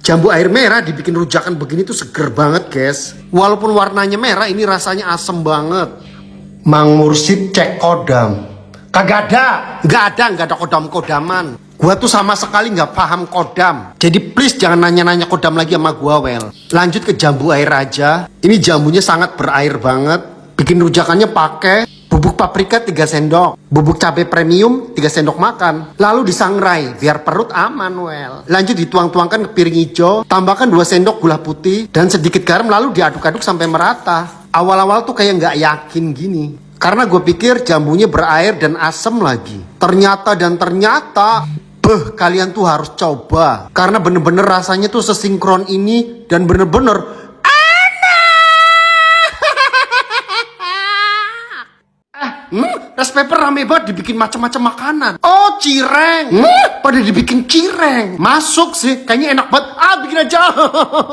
Jambu air merah dibikin rujakan begini tuh seger banget guys. Walaupun warnanya merah, ini rasanya asem banget. Mang Mursyid cek kodam. Kagak ada. Nggak ada kodam-kodaman. Gua tuh sama sekali nggak paham kodam. Jadi please jangan nanya-nanya kodam lagi sama gua, Wel. Lanjut ke jambu air aja. Ini jambunya sangat berair banget. Bikin rujakannya pakai bubuk paprika 3 sendok, bubuk cabai premium 3 sendok makan, lalu disangrai biar perut aman, Wel. Lanjut dituang-tuangkan ke piring hijau, tambahkan 2 sendok gula putih dan sedikit garam, lalu diaduk-aduk sampai merata. Awal-awal tuh kayak nggak yakin gini, karena gue pikir jambunya berair dan asem lagi. Ternyata, kalian tuh harus coba, karena bener-bener rasanya tuh sesinkron ini dan bener-bener rice paper rame banget dibikin macam-macam makanan. Oh, cireng. Pada dibikin cireng. Masuk sih, kayaknya enak banget. Bikin aja.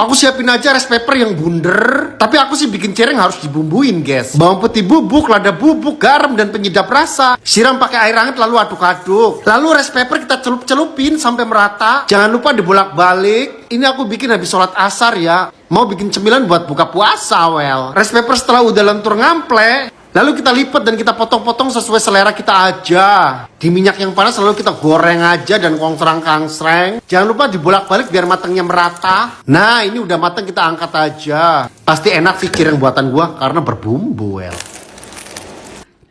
Aku siapin aja rice paper yang bunder. Tapi aku sih bikin cireng harus dibumbuin, guys. Bawang putih bubuk, lada bubuk, garam dan penyedap rasa. Siram pakai air hangat lalu aduk-aduk. Lalu rice paper kita celup-celupin sampai merata. Jangan lupa dibolak-balik. Ini aku bikin habis sholat asar ya. Mau bikin cemilan buat buka puasa, Wel. Rice paper setelah udah lentur ngample, lalu kita lipat dan kita potong-potong sesuai selera kita aja. Di minyak yang panas lalu kita goreng aja dan kongsrang-kangsreng. Jangan lupa dibolak-balik biar matangnya merata. Nah, ini udah matang, kita angkat aja. Pasti enak sih cireng buatan gua karena berbumbu, Wel.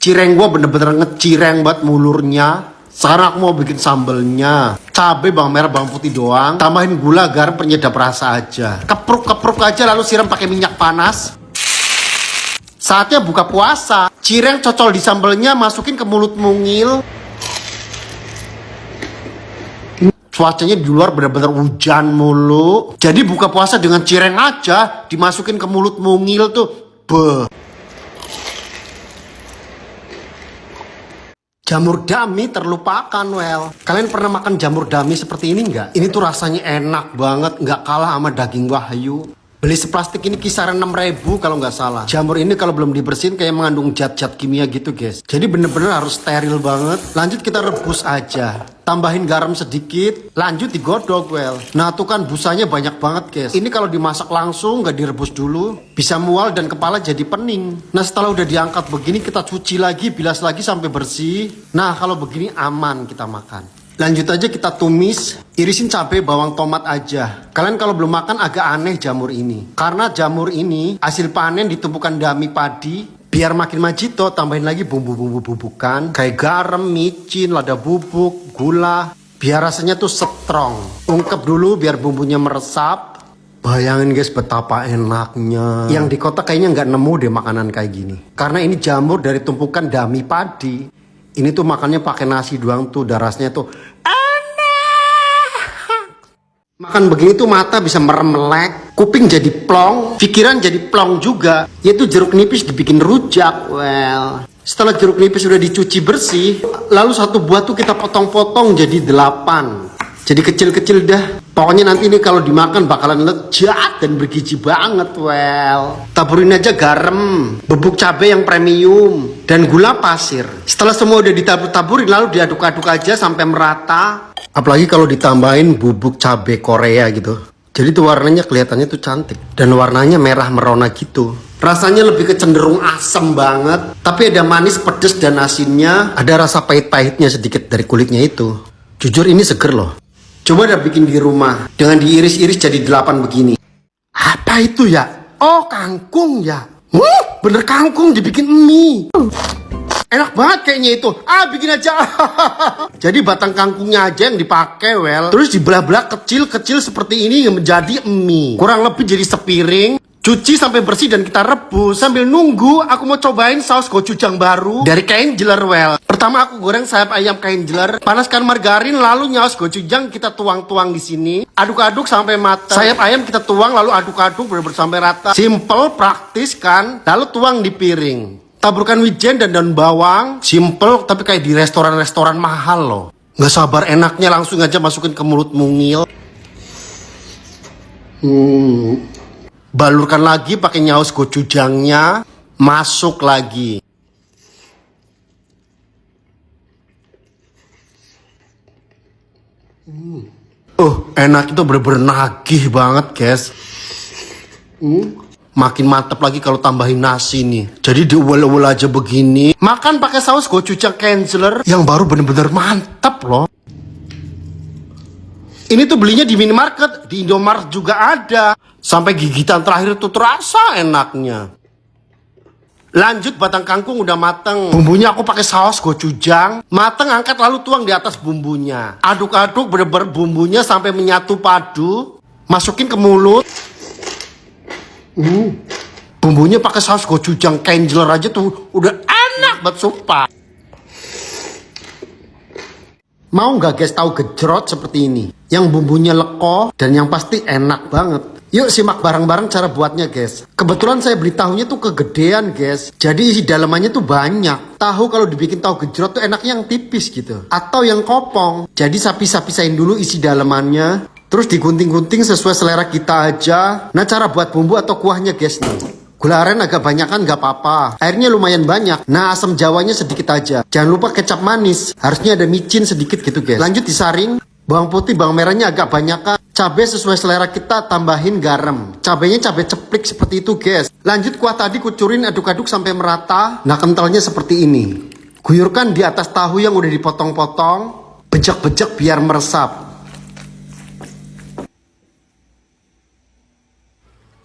Cireng gua bener-bener ngecireng banget mulurnya. Sekarang aku mau bikin sambelnya. Cabai, bawang merah, bawang putih doang. Tambahin gula, garam, penyedap rasa aja. Kepruk-kepruk aja lalu siram pakai minyak panas. Saatnya buka puasa. Cireng cocol di sambelnya, masukin ke mulut mungil. Cuacanya di luar benar-benar hujan mulu. Jadi buka puasa dengan cireng aja, dimasukin ke mulut mungil tuh. Jamur dami terlupakan, Wel. Kalian pernah makan jamur dami seperti ini nggak? Ini tuh rasanya enak banget, nggak kalah sama daging wahyu. Beli seplastik ini kisaran 6.000 kalau nggak salah. Jamur ini kalau belum dibersihin kayak mengandung zat-zat kimia gitu, guys. Jadi bener-bener harus steril banget. Lanjut kita rebus aja. Tambahin garam sedikit. Lanjut digodok, Wel. Nah tuh kan busanya banyak banget, guys. Ini kalau dimasak langsung nggak direbus dulu, bisa mual dan kepala jadi pening. Nah setelah udah diangkat begini kita cuci lagi, bilas lagi sampai bersih. Nah kalau begini aman kita makan. Lanjut aja kita tumis, irisin cabai, bawang, tomat aja. Kalian kalau belum makan agak aneh jamur ini. Karena jamur ini hasil panen ditumpukan dami padi. Biar makin majito, tambahin lagi bumbu-bumbu bubukan. Kayak garam, micin, lada bubuk, gula. Biar rasanya tuh strong. Ungkep dulu biar bumbunya meresap. Bayangin guys betapa enaknya. Yang di kota kayaknya nggak nemu deh makanan kayak gini. Karena ini jamur dari tumpukan dami padi. Ini tuh makannya pakai nasi doang tuh, darasnya tuh enak. Makan begini tuh mata bisa meremelek, kuping jadi plong, pikiran jadi plong juga. Yaitu jeruk nipis dibikin rujak, Well. Setelah jeruk nipis sudah dicuci bersih, lalu satu buah tuh kita potong-potong jadi 8. Jadi kecil-kecil dah. Pokoknya nanti ini kalau dimakan bakalan lezat dan bergizi banget, Well. Taburin aja garam, bubuk cabai yang premium, dan gula pasir. Setelah semua udah ditabur-taburin lalu diaduk-aduk aja sampai merata. Apalagi kalau ditambahin bubuk cabai Korea gitu. Jadi tuh warnanya kelihatannya tuh cantik. Dan warnanya merah merona gitu. Rasanya lebih kecenderung asam banget. Tapi ada manis, pedes, dan asinnya. Ada rasa pahit-pahitnya sedikit dari kulitnya itu. Jujur ini seger loh. Coba dah bikin di rumah. Dengan diiris-iris jadi 8 begini. Apa itu ya? Oh, kangkung ya. Bener kangkung dibikin mie. Enak banget kayaknya itu. Bikin aja. Jadi batang kangkungnya aja yang dipakai, Wel. Terus dibelah-belah kecil-kecil seperti ini menjadi mie. Kurang lebih jadi sepiring. Cuci sampai bersih dan kita rebus. Sambil nunggu, aku mau cobain saus gochujang baru dari Kainjeler, Well. Pertama aku goreng sayap ayam Kainjeler, panaskan margarin, lalu nyaus gochujang kita tuang-tuang di sini. Aduk-aduk sampai matang. Sayap ayam kita tuang, lalu aduk-aduk benar-benar sampai rata. Simple, praktis kan? Lalu tuang di piring. Taburkan wijen dan daun bawang. Simple, tapi kayak di restoran-restoran mahal loh. Nggak sabar enaknya, langsung aja masukin ke mulut mungil. Balurkan lagi pakai nyaus gochujangnya, masuk lagi. Oh, enak itu bener-bener nagih banget, guys. Makin mantep lagi kalau tambahin nasi nih. Jadi diuel-uel aja begini. Makan pakai saus gochujang Kenzler yang baru bener-bener mantap loh. Ini tuh belinya di minimarket, di Indomaret juga ada. Sampai gigitan terakhir tuh terasa enaknya. Lanjut, batang kangkung udah mateng. Bumbunya aku pakai saus gochujang. Mateng, angkat lalu tuang di atas bumbunya. Aduk-aduk bener-bener bumbunya sampai menyatu padu. Masukin ke mulut. Bumbunya pakai saus gochujang Kenzler aja tuh udah enak banget, sumpah. Mau nggak guys tahu gejrot seperti ini? Yang bumbunya leko dan yang pasti enak banget. Yuk simak bareng-bareng cara buatnya guys. Kebetulan saya beli tahunya tuh kegedean guys. Jadi isi dalamannya tuh banyak. Tahu kalau dibikin tahu gejrot tuh enaknya yang tipis gitu. Atau yang kopong. Jadi saya pisah-pisahin dulu isi dalamannya. Terus digunting-gunting sesuai selera kita aja. Nah cara buat bumbu atau kuahnya guys nih. Gula aren agak banyakan gak apa-apa. Airnya lumayan banyak. Nah asam jawanya sedikit aja. Jangan lupa kecap manis. Harusnya ada micin sedikit gitu guys. Lanjut disaring. Bawang putih, bawang merahnya agak banyakan. Cabai sesuai selera kita, tambahin garam. Cabainya cabai ceplik seperti itu guys. Lanjut kuah tadi kucurin, aduk-aduk sampai merata. Nah kentalnya seperti ini. Guyurkan di atas tahu yang udah dipotong-potong. Bejek-bejek biar meresap.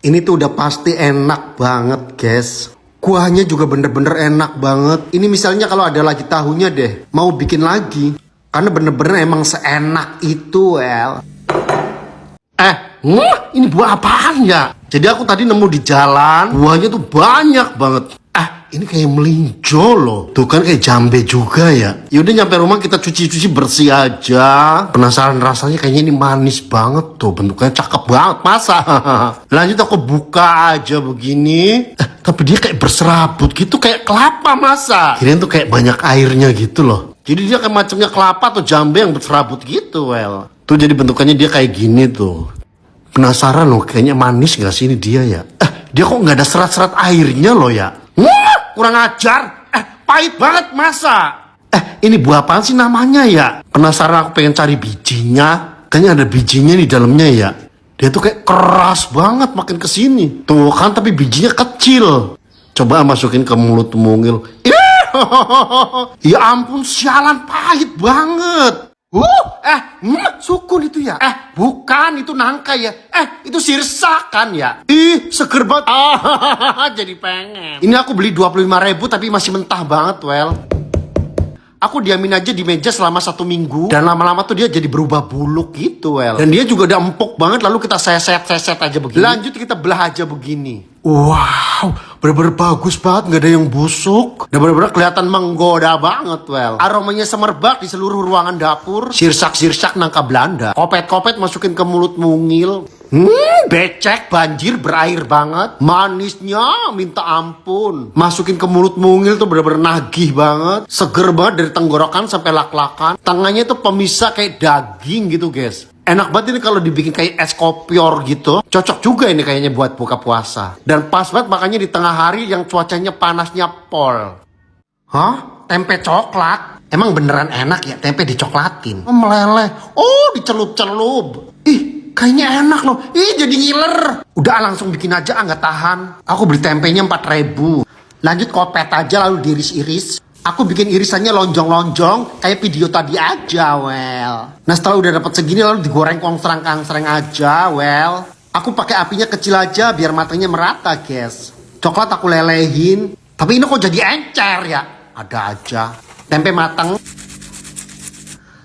Ini tuh udah pasti enak banget guys. Kuahnya juga bener-bener enak banget. Ini misalnya kalau ada lagi tahunya deh, mau bikin lagi. Karena bener-bener emang seenak itu El. Ini buah apaan ya? Jadi aku tadi nemu di jalan, buahnya tuh banyak banget. Ini kayak melinjo loh. Tuh kan kayak jambe juga ya. Yaudah nyampe rumah kita cuci-cuci bersih aja. Penasaran rasanya kayaknya ini manis banget tuh. Bentuknya cakep banget, masa? Lanjut aku buka aja begini. Tapi dia kayak berserabut gitu, kayak kelapa masa. Kirain tuh kayak banyak airnya gitu loh. Jadi dia kayak macamnya kelapa atau jambe yang berserabut gitu, well. Tuh jadi bentukannya dia kayak gini tuh. Penasaran loh, kayaknya manis gak sih ini dia ya? Dia kok gak ada serat-serat airnya loh ya? Kurang ajar. Pahit banget masa? Ini buah apaan sih namanya ya? Penasaran, aku pengen cari bijinya. Kayaknya ada bijinya di dalamnya ya. Dia tuh kayak keras banget makin kesini. Tuh kan tapi bijinya kecil. Coba masukin ke mulut mungil. Ya ampun, sialan, pahit banget. Sukun itu ya? Bukan, itu nangka ya. Itu sirsak kan ya? Ih, seger banget. Jadi pengen. Ini aku beli 25.000 tapi masih mentah banget, well. Aku diamin aja di meja selama 1 minggu. Dan lama-lama tuh dia jadi berubah buluk gitu, well. Dan dia juga udah empuk banget, lalu kita seset-seset aja begini. Lanjut kita belah aja begini. Wow, bener-bener bagus banget, nggak ada yang busuk. Dan bener-bener kelihatan menggoda banget, well. Aromanya semerbak di seluruh ruangan dapur. Sirsak-sirsak nangka Belanda. Kopet-kopet masukin ke mulut mungil. Becek, banjir, berair banget. Manisnya minta ampun. Masukin ke mulut mungil tuh bener-bener nagih banget. Seger banget dari tenggorokan sampai lak-lakan. Tangannya tuh pemisah kayak daging gitu guys. Enak banget ini kalau dibikin kayak es kopior gitu. Cocok juga ini kayaknya buat buka puasa. Dan pas banget makanya di tengah hari yang cuacanya panasnya pol. Tempe coklat? Emang beneran enak ya tempe dicoklatin? Meleleh. Oh, dicelup-celup. Ih, kayaknya enak loh. Ih, jadi ngiler. Udah langsung bikin aja, nggak tahan. Aku beli tempenya 4.000. Lanjut kopet aja lalu diiris-iris. Aku bikin irisannya lonjong-lonjong kayak video tadi aja, well. Nah setelah udah dapat segini lalu digoreng kongsrang-kangsreng aja, well. Aku pakai apinya kecil aja biar matangnya merata, guys. Coklat aku lelehin. Tapi ini kok jadi encer ya? Ada aja. Tempe matang.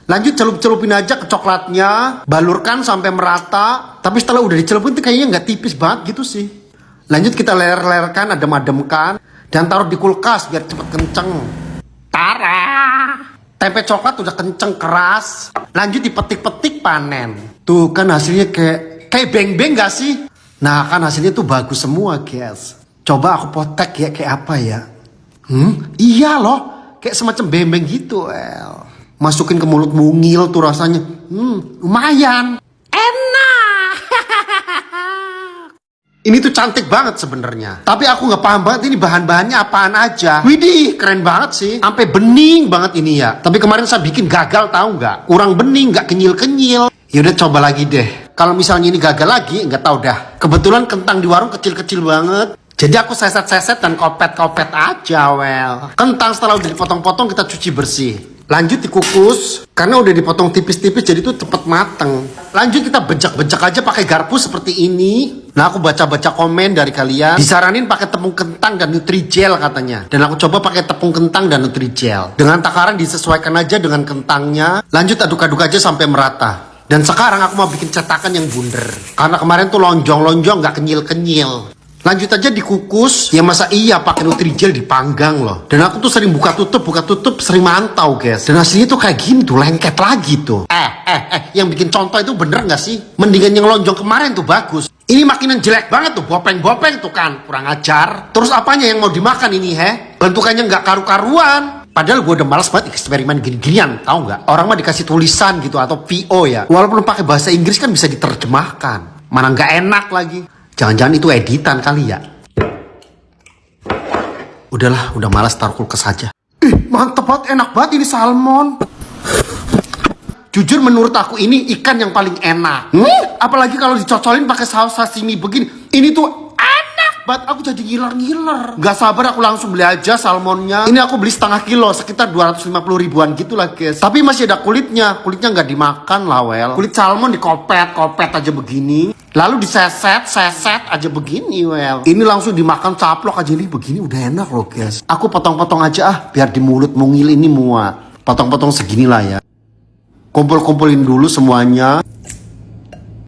Lanjut celup-celupin aja ke coklatnya. Balurkan sampai merata. Tapi setelah udah dicelupin tuh kayaknya nggak tipis banget gitu sih. Lanjut kita leler-lelerkan, adem-ademkan. Dan taruh di kulkas biar cepet kenceng. Tara, tempe coklat udah kenceng keras. Lanjut dipetik-petik panen. Tuh kan hasilnya kayak beng-beng gak sih? Nah kan hasilnya tuh bagus semua guys. Coba aku potek ya kayak apa ya? Iya loh, kayak semacam beng-beng gitu. Masukin ke mulut mungil tuh rasanya. Lumayan. Enak. Ini tuh cantik banget sebenarnya. Tapi aku nggak paham banget ini bahan-bahannya apaan aja. Widih, keren banget sih. Sampai bening banget ini ya. Tapi kemarin saya bikin gagal tahu nggak? Kurang bening, nggak kenyil-kenyil. Yaudah coba lagi deh. Kalau misalnya ini gagal lagi, nggak tahu dah. Kebetulan kentang di warung kecil-kecil banget. Jadi aku seset-seset dan kopet-kopet aja, well. Kentang setelah udah dipotong-potong kita cuci bersih. Lanjut dikukus, karena udah dipotong tipis-tipis jadi tuh cepet mateng. Lanjut kita bejak-bejak aja pakai garpu seperti ini. Nah aku baca-baca komen dari kalian, disaranin pakai tepung kentang dan Nutrijel katanya. Dan aku coba pakai tepung kentang dan Nutrijel. Dengan takaran disesuaikan aja dengan kentangnya. Lanjut aduk-aduk aja sampai merata. Dan sekarang aku mau bikin cetakan yang bundar. Karena kemarin tuh lonjong-lonjong gak kenyil-kenyil. Lanjut aja dikukus. Ya masa iya pakai Nutrijel dipanggang loh. Dan aku tuh sering buka tutup sering mantau guys. Dan hasilnya tuh kayak gini tuh, lengket lagi tuh. Yang bikin contoh itu bener gak sih? Mendingan yang lonjong kemarin tuh bagus. Ini makinan jelek banget tuh, bopeng-bopeng tuh kan. Kurang ajar. Terus apanya yang mau dimakan ini bentukannya gak karu-karuan. Padahal gue udah malas banget eksperimen gini-ginian, tahu nggak? Orang mah dikasih tulisan gitu atau PO ya. Walaupun pakai bahasa Inggris kan bisa diterjemahkan. Mana nggak enak lagi. Jangan-jangan itu editan kali ya. Udahlah, udah malas taruh kulkas aja. Mantep banget, enak banget ini salmon. Jujur menurut aku ini ikan yang paling enak. Apalagi kalau dicocolin pakai saus sashimi begini. Ini tuh aku jadi ngiler-ngiler. Gak sabar aku langsung beli aja salmonnya. Ini aku beli setengah kilo, sekitar 250 ribuan gitu lah guys. Tapi masih ada kulitnya. Kulitnya gak dimakan lah well. Kulit salmon dikopet aja begini. Lalu diseset aja begini well. Ini langsung dimakan caplok aja nih begini, udah enak loh guys. Aku potong-potong aja biar di mulut mungil ini muat. Potong-potong segini lah ya. Kumpul-kumpulin dulu semuanya.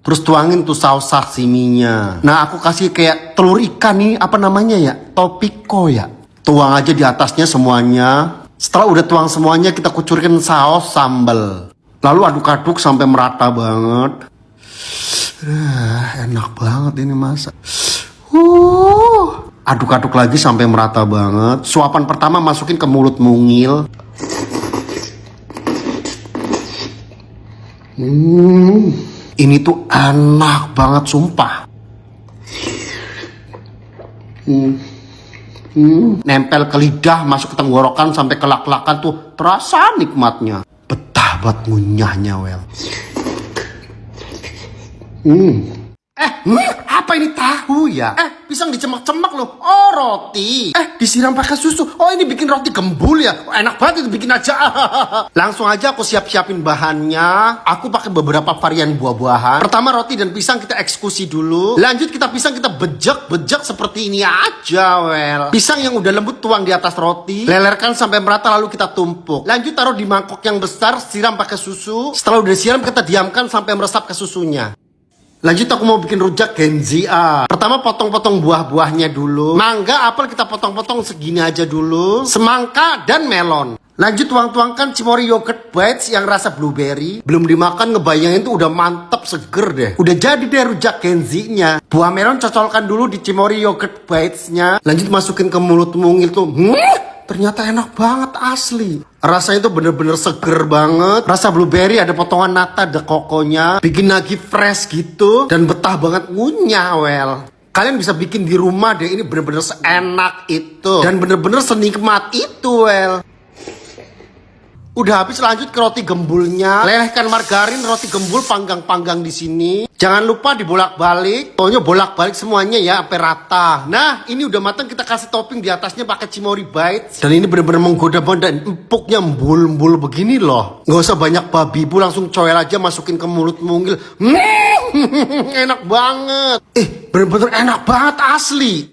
Terus tuangin tuh saus sashiminya. Nah aku kasih kayak telur ikan nih, apa namanya ya? Topiko ya. Tuang aja di atasnya semuanya. Setelah udah tuang semuanya kita kucurkan saus sambal. Lalu aduk-aduk sampai merata banget. Enak banget ini masak. Aduk-aduk lagi sampai merata banget. Suapan pertama masukin ke mulut mungil. Ini tuh enak banget sumpah. Nempel ke lidah, masuk ke tenggorokan sampai ke lak-lakan tuh terasa nikmatnya. Betah banget ngunyahnya well. Apa ini tahu ya? Pisang dicemak-cemak loh. Oh roti. Disiram pakai susu. Oh ini bikin roti gembul ya. Enak banget itu, bikin aja. Langsung aja aku siapin bahannya. Aku pakai beberapa varian buah-buahan. Pertama roti dan pisang kita eksekusi dulu. Lanjut pisang kita bejek seperti ini aja well. Pisang yang udah lembut tuang di atas roti. Lelerkan sampai merata lalu kita tumpuk. Lanjut taruh di mangkok yang besar, siram pakai susu. Setelah udah siram kita diamkan sampai meresap ke susunya. Lanjut aku mau bikin rujak Genzia. Pertama potong-potong buah-buahnya dulu. Mangga, apel kita potong-potong segini aja dulu. Semangka dan melon. Lanjut tuang-tuangkan Cimory Yogurt Bites yang rasa blueberry. Belum dimakan ngebayangin tuh udah mantep, seger deh. Udah jadi deh rujak Genzinya. Buah melon cocolkan dulu di Cimory Yogurt Bites-nya. Lanjut masukin ke mulut mungil tuh. Ternyata enak banget asli. Rasanya tuh bener-bener seger banget. Rasa blueberry, ada potongan nata, ada kokonya. Bikin lagi fresh gitu. Dan betah banget ngunyah well. Kalian bisa bikin di rumah deh. Ini bener-bener seenak itu. Dan bener-bener senikmat itu well. Udah habis, lanjut ke roti gembulnya. Lelehkan margarin roti gembul, panggang-panggang di sini. Jangan lupa dibolak-balik. Pokoknya bolak-balik semuanya ya sampai rata. Nah, ini udah matang, kita kasih topping di atasnya pakai Cimory Bites. Dan ini bener-bener menggoda banget dan empuknya embul-embul begini loh. Nggak usah banyak babi bu, langsung coel aja masukin ke mulut mungil. Enak banget. Bener-bener enak banget asli.